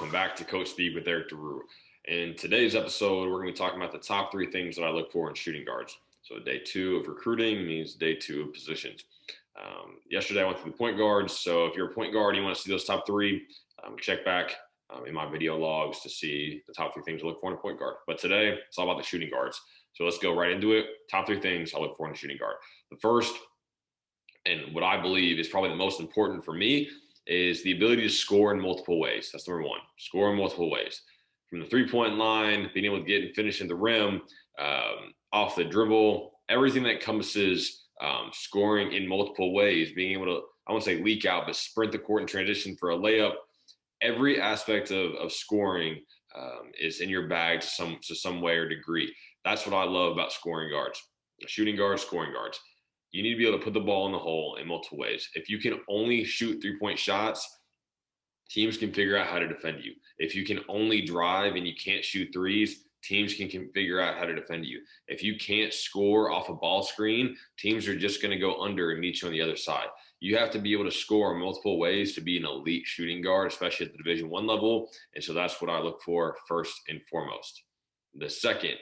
Welcome back to Coach Speak with Erik DeRoo. In today's episode, we're going to be talking about the top 3 things that I look for in shooting guards. So day 2 of recruiting means day 2 of positions. Yesterday, I went through the point guards. So if you're a point guard and you want to see those top 3, check back in my video logs to see the top 3 things I look for in a point guard. But today, it's all about the shooting guards. So let's go right into it. Top 3 things I look for in a shooting guard. The first, and what I believe is probably the most important for me, is the ability to score in multiple ways. That's number 1. Score in multiple ways. From the 3-point line, being able to get and finish in the rim, off the dribble, everything that encompasses scoring in multiple ways, being able to, I won't say leak out, but sprint the court and transition for a layup. Every aspect of scoring is in your bag to some way or degree. That's what I love about scoring guards. Shooting guards, scoring guards. You need to be able to put the ball in the hole in multiple ways. If you can only shoot 3-point shots, teams can figure out how to defend you. If you can only drive and you can't shoot threes, teams can figure out how to defend you. If you can't score off a ball screen, teams are just going to go under and meet you on the other side. You have to be able to score in multiple ways to be an elite shooting guard, especially at the Division I level. And so that's what I look for first and foremost. The second,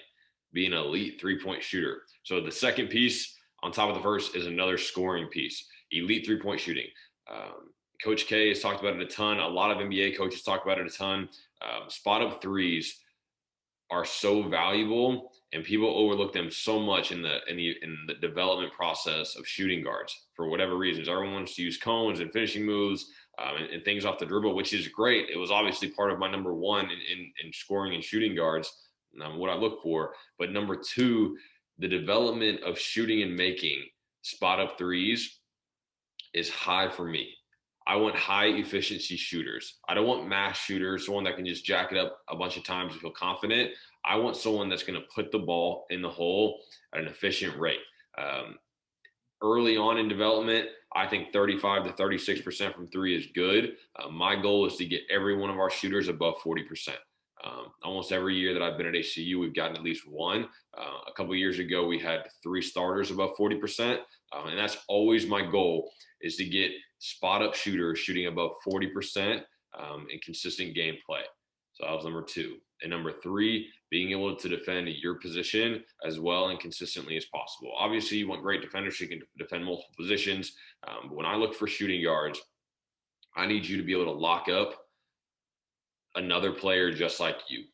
be an elite 3-point shooter. So the second piece on top of the first is another scoring piece, elite 3-point shooting. Coach K has talked about it a ton. A lot of NBA coaches talk about it a ton. Spot up threes are so valuable, and people overlook them so much in the development process of shooting guards for whatever reasons. Everyone wants to use cones and finishing moves and things off the dribble, which is great. It was obviously part of my number 1 in scoring and shooting guards, what I look for. But number 2, the development of shooting and making spot up threes is high for me. I want high efficiency shooters. I don't want mass shooters, someone that can just jack it up a bunch of times and feel confident. I want someone that's going to put the ball in the hole at an efficient rate. Early on in development, I think 35 to 36% from 3 is good. My goal is to get every one of our shooters above 40%. Almost every year that I've been at HCU, we've gotten at least 1. A couple of years ago, we had 3 starters above 40%. And that's always my goal, is to get spot-up shooters shooting above 40% in consistent gameplay. So that was number 2. And number 3, being able to defend your position as well and consistently as possible. Obviously, you want great defenders who can defend multiple positions. But when I look for shooting guards, I need you to be able to lock up another player just like you.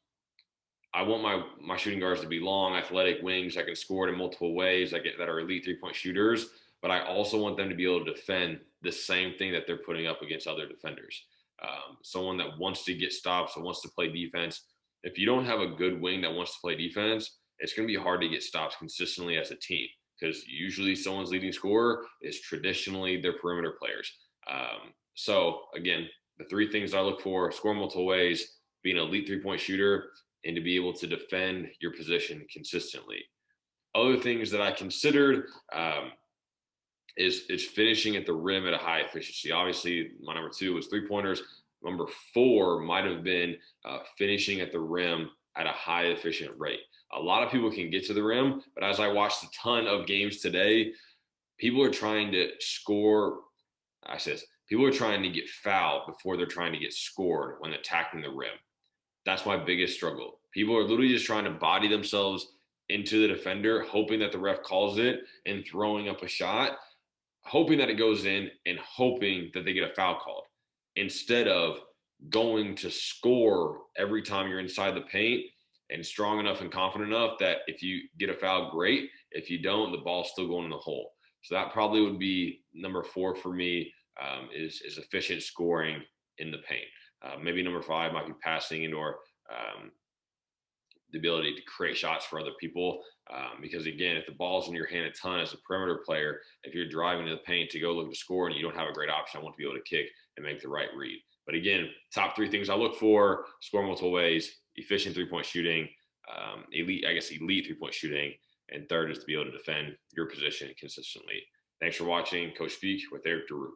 I want my shooting guards to be long, athletic wings that can score in multiple ways, that are elite 3-point shooters. But I also want them to be able to defend the same thing that they're putting up against other defenders. Someone that wants to get stops and wants to play defense. If you don't have a good wing that wants to play defense, it's going to be hard to get stops consistently as a team, because usually someone's leading scorer is traditionally their perimeter players. So again, the 3 things I look for: score multiple ways, be an elite 3-point shooter, and to be able to defend your position consistently. Other things that I considered is finishing at the rim at a high efficiency. Obviously, my number 2 was 3-pointers. Number 4 might have been finishing at the rim at a high efficient rate. A lot of people can get to the rim, but as I watched a ton of games today, people are trying to score. People are trying to get fouled before they're trying to get scored when attacking the rim. That's my biggest struggle. People are literally just trying to body themselves into the defender, hoping that the ref calls it and throwing up a shot, hoping that it goes in and hoping that they get a foul called, instead of going to score every time you're inside the paint and strong enough and confident enough that if you get a foul, great. If you don't, the ball's still going in the hole. So that probably would be number 4 for me, is efficient scoring in the paint. Maybe number 5 might be passing and/or the ability to create shots for other people. Because again, if the ball's in your hand a ton as a perimeter player, if you're driving to the paint to go look to score and you don't have a great option, I want to be able to kick and make the right read. But again, top 3 things I look for: score multiple ways, efficient 3-point shooting, elite 3-point shooting, and third is to be able to defend your position consistently. Thanks for watching Coach Speak with Erik DeRoo.